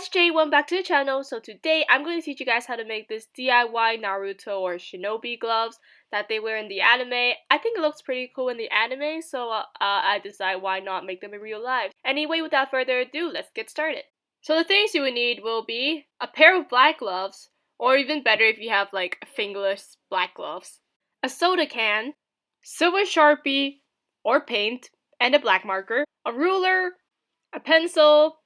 guys, Jade, welcome back to the channel. So today I'm going to teach you guys how to make this DIY Naruto or Shinobi gloves that they wear in the anime. I think it looks pretty cool in the anime, so I decided why not make them in real life. Anyway, without further ado, let's get started. So the things you would need will be a pair of black gloves, or even better if you have like fingerless black gloves, a soda can, silver Sharpie or paint, and a black marker, a ruler, a pencil,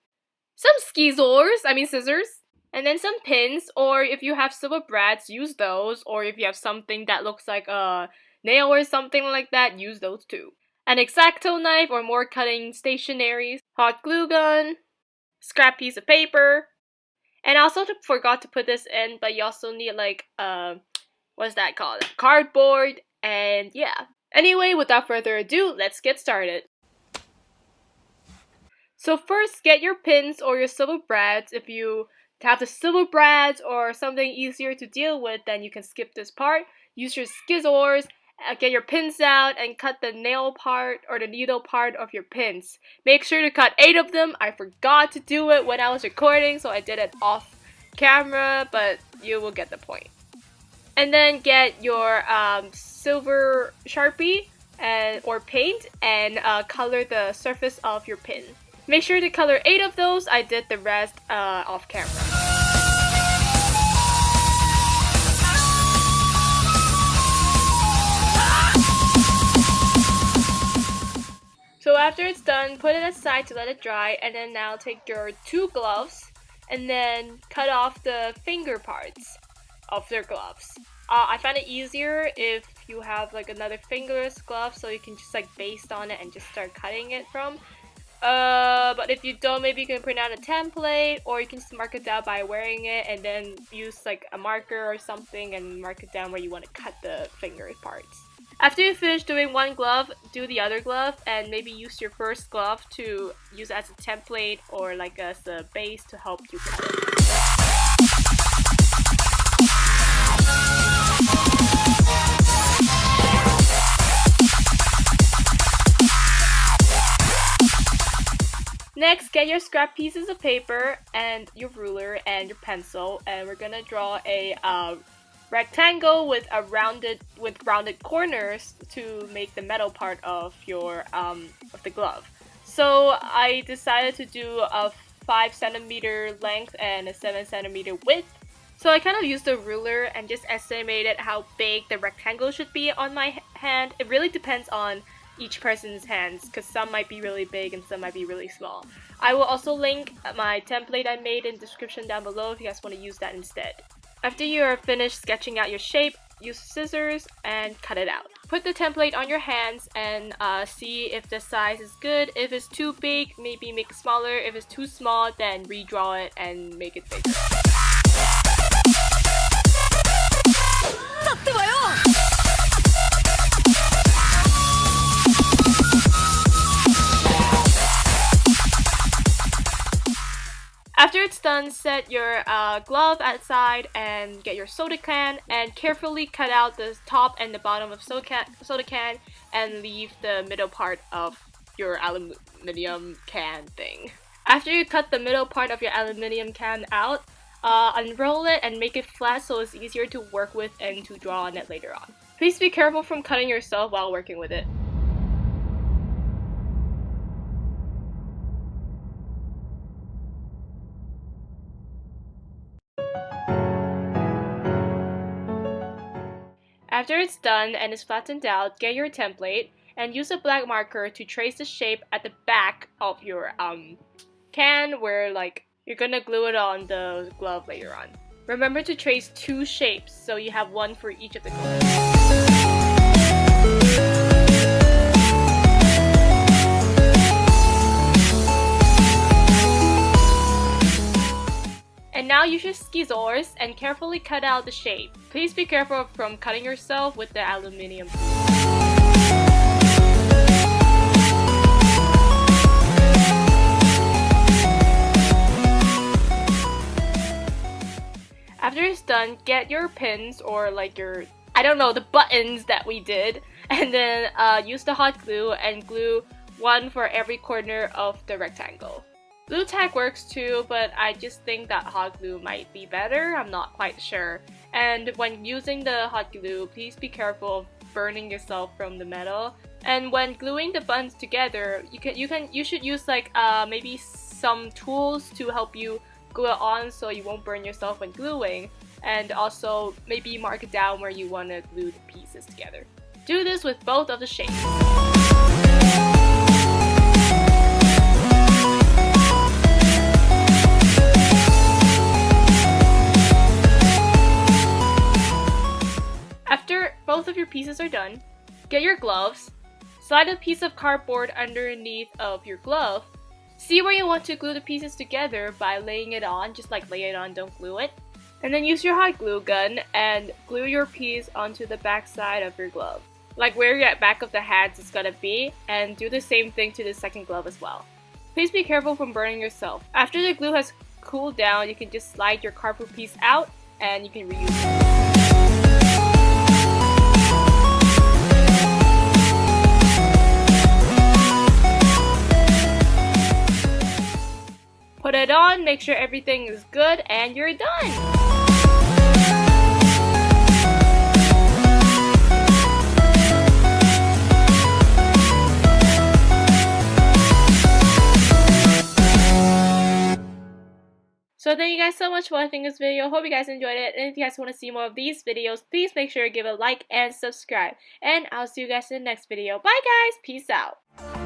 some scissors, and then some pins, or if you have silver brads, use those, or if you have something that looks like a nail or something like that, use those too. An X-Acto knife or more cutting stationaries, hot glue gun, scrap piece of paper, and I also forgot to put this in, but you also need like, what's that called? Cardboard, and yeah. Anyway, without further ado, let's get started. So first, get your pins or your silver brads. If you have the silver brads or something easier to deal with, then you can skip this part. Use your scissors, get your pins out, and cut the nail part or the needle part of your pins. Make sure to cut 8 of them. I forgot to do it when I was recording, so I did it off camera, but you will get the point. And then get your silver Sharpie or paint and color the surface of your pin. Make sure to color 8 of those. I did the rest off camera. So after it's done, put it aside to let it dry, and then now take your 2 gloves and then cut off the finger parts of their gloves. I find it easier if you have like another fingerless glove, so you can just like baste on it and just start cutting it from. But if you don't, maybe you can print out a template, or you can just mark it down by wearing it and then use like a marker or something and mark it down where you want to cut the finger parts. After you finish doing one glove, do the other glove, and maybe use your first glove to use as a template or like as a base to help you cut it. Next, get your scrap pieces of paper and your ruler and your pencil, and we're gonna draw a rectangle with rounded corners to make the metal part of your of the glove. So I decided to do a 5 centimeter length and a 7 centimeter width. So I kind of used a ruler and just estimated how big the rectangle should be on my hand. It really depends on each person's hands, because some might be really big and some might be really small. I will also link my template I made in the description down below if you guys want to use that instead. After you are finished sketching out your shape, use scissors and cut it out. Put the template on your hands and see if the size is good. If it's too big, maybe make it smaller. If it's too small, then redraw it and make it bigger. After it's done, set your glove aside and get your soda can and carefully cut out the top and the bottom of soda can and leave the middle part of your aluminum can thing. After you cut the middle part of your aluminum can out, unroll it and make it flat so it's easier to work with and to draw on it later on. Please be careful from cutting yourself while working with it. After it's done and is flattened out, get your template and use a black marker to trace the shape at the back of your can where like you're gonna glue it on the glove later on. Remember to trace 2 shapes so you have one for each of the gloves. And now use your scissors and carefully cut out the shape. Please be careful from cutting yourself with the aluminum. After it's done, get your pins or like your, I don't know, the buttons that we did, and then use the hot glue and glue one for every corner of the rectangle. Glue tack works too, but I just think that hot glue might be better. I'm not quite sure. And when using the hot glue, please be careful of burning yourself from the metal. And when gluing the buttons together, you should use like maybe some tools to help you glue it on so you won't burn yourself when gluing. And also maybe mark it down where you want to glue the pieces together. Do this with both of the shapes. After both of your pieces are done, get your gloves, slide a piece of cardboard underneath of your glove, see where you want to glue the pieces together by laying it on, just like lay it on, don't glue it, and then use your hot glue gun and glue your piece onto the back side of your glove, like where your back of the hands is gonna be, and do the same thing to the second glove as well. Please be careful from burning yourself. After the glue has cooled down, you can just slide your cardboard piece out and you can reuse it. Put it on, make sure everything is good, and you're done! So thank you guys so much for watching this video. Hope you guys enjoyed it. And if you guys want to see more of these videos, please make sure to give a like and subscribe. And I'll see you guys in the next video. Bye guys! Peace out!